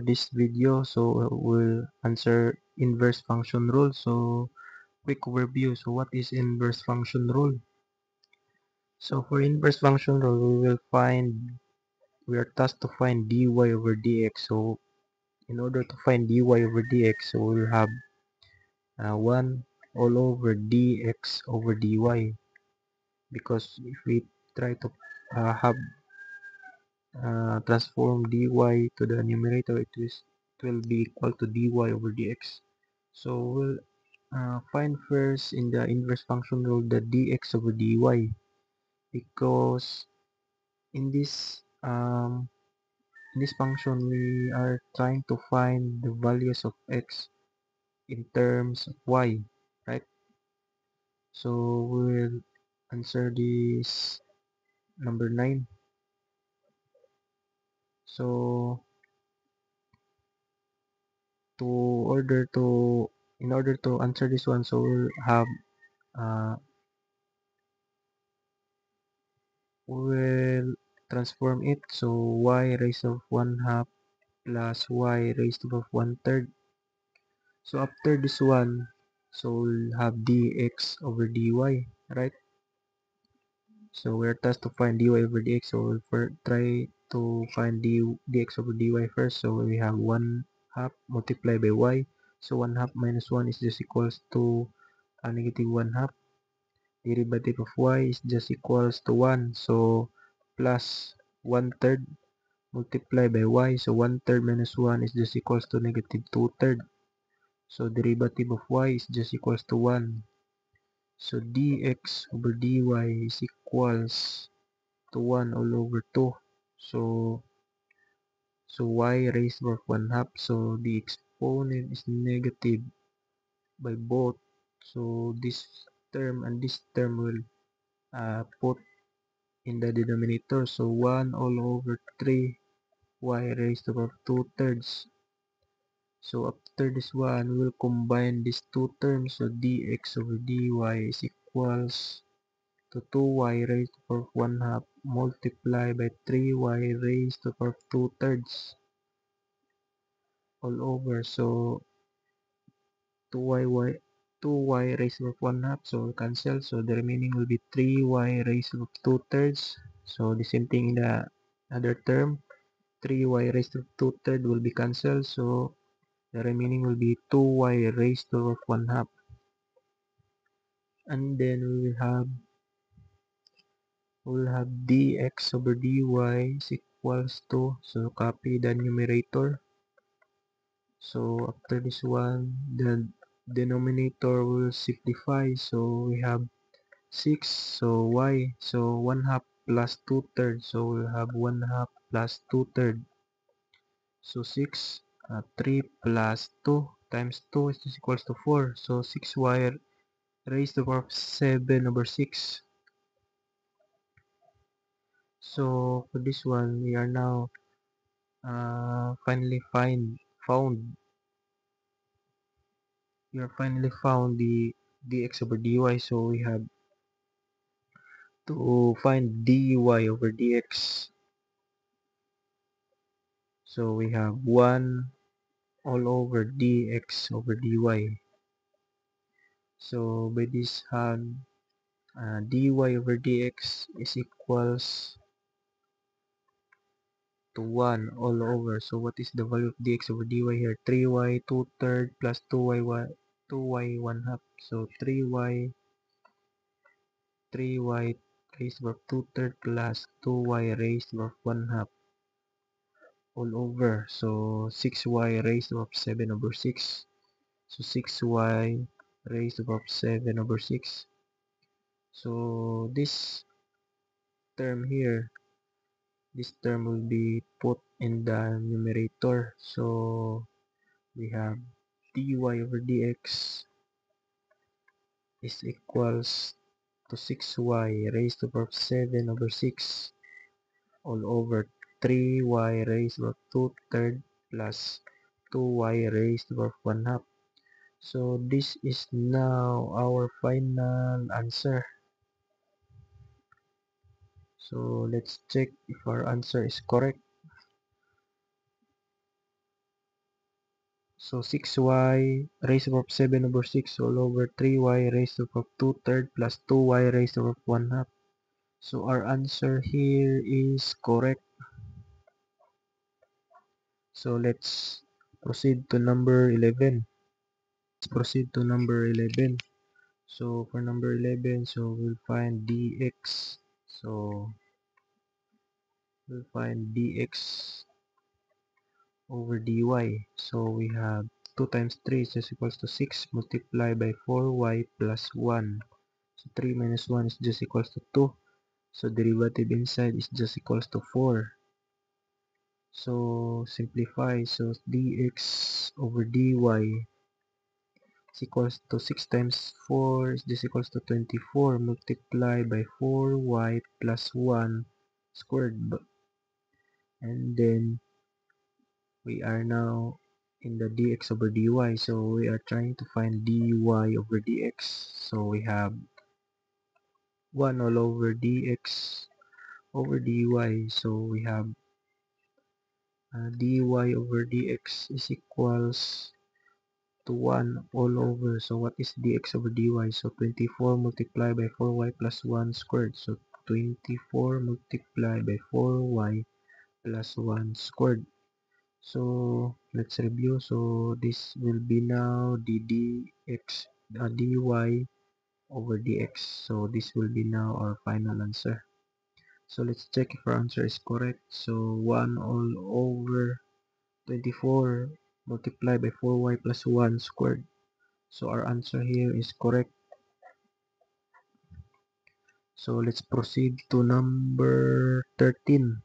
this video, so we'll answer inverse function rule. So quick overview. So what is inverse function rule? So for inverse function rule, we are tasked to find dy over dx. So in order to find dy over dx, so we'll have 1 all over dx over dy, because if we try to have transform dy to the numerator, it will be equal to dy over dx. So we'll find first in the inverse function rule the dx over dy, because in this function we are trying to find the values of x in terms of y, right? So we'll answer this number 9. So to order to in order to answer this one, so we'll have uh, we'll transform it. So y raised to 1/2 plus y raised to 1/3. So after this one, so we'll have dx over dy, right? So we're tasked to find dy over dx. So we'll try to find dx over dy first. So we have 1/2 multiplied by y. So 1/2 minus 1 is just equals to negative 1/2. Derivative of y is just equals to 1. So plus 1/3 multiplied by y. So 1/3 minus 1 is just equals to negative 2/3. So derivative of y is just equals to 1. So dx over dy is equals to 1 all over 2. So y raised to 1/2. So the exponent is negative by both. So this term and this term will put in the denominator. So 1 all over 3 y raised to 2/3. So after this one, we'll combine these two terms. So dx over dy is equals to 2y raised to 1/2 multiplied by 3y raised to 2/3 all over. So 2y raised to 1/2, so cancel. So the remaining will be 3y raised to 2/3. So the same thing in the other term. 3y raised to 2/3 will be cancelled. So the remaining will be 2y raised to 1/2. And then we'll have dx over dy is equals to, so copy the numerator. So after this one, the denominator will simplify. So we have 6, so y, so 1/2 plus 2/3. So we'll have 1/2 plus 2/3. So 6, 3 plus 2 times 2 is just equals to 4. So 6y raised to the power of 7 over 6. So for this one, we are now finally found the dx over dy. So we have to find dy over dx. So we have 1 all over dx over dy. So by this hand, dy over dx is equals to 1 all over. So what is the value of dx over dy here? 3y 2/3 plus 2y 1/2. So 3y raised to 2/3 plus 2y raised to 1/2 all over. So 6y raised to 7 over 6. So 6y raised to 7 over 6. So this term here, this term will be put in the numerator. So we have dy over dx is equals to 6y raised to 7 over 6 all over 3y raised to 2/3 plus 2y raised to 1/2. So this is now our final answer. So let's check if our answer is correct. So 6y raised to the 7 over 6 all over 3y raised to the 2 third plus 2y raised to the 1 half. So our answer here is correct. So let's proceed to number 11. Let's proceed to number 11. So for number 11, so we'll find dx. So we'll find dx over dy. So we have 2 times 3 is just equals to 6 multiplied by 4y plus 1. So 3 minus 1 is just equals to 2. So derivative inside is just equals to 4. So simplify. So dx over dy is equals to 6 times 4 is just equals to 24 multiplied by 4y plus 1 squared. And then we are now in the dx over dy. So we are trying to find dy over dx. So we have 1 all over dx over dy. So we have dy over dx is equals to 1 all over. So what is dx over dy? So 24 multiplied by 4y plus 1 squared. So 24 multiplied by 4y plus 1 squared. So let's review. So this will be now the dx dy over dx. So this will be now our final answer. So let's check if our answer is correct. So 1 all over 24 multiplied by 4y plus 1 squared. So our answer here is correct. So let's proceed to number 13.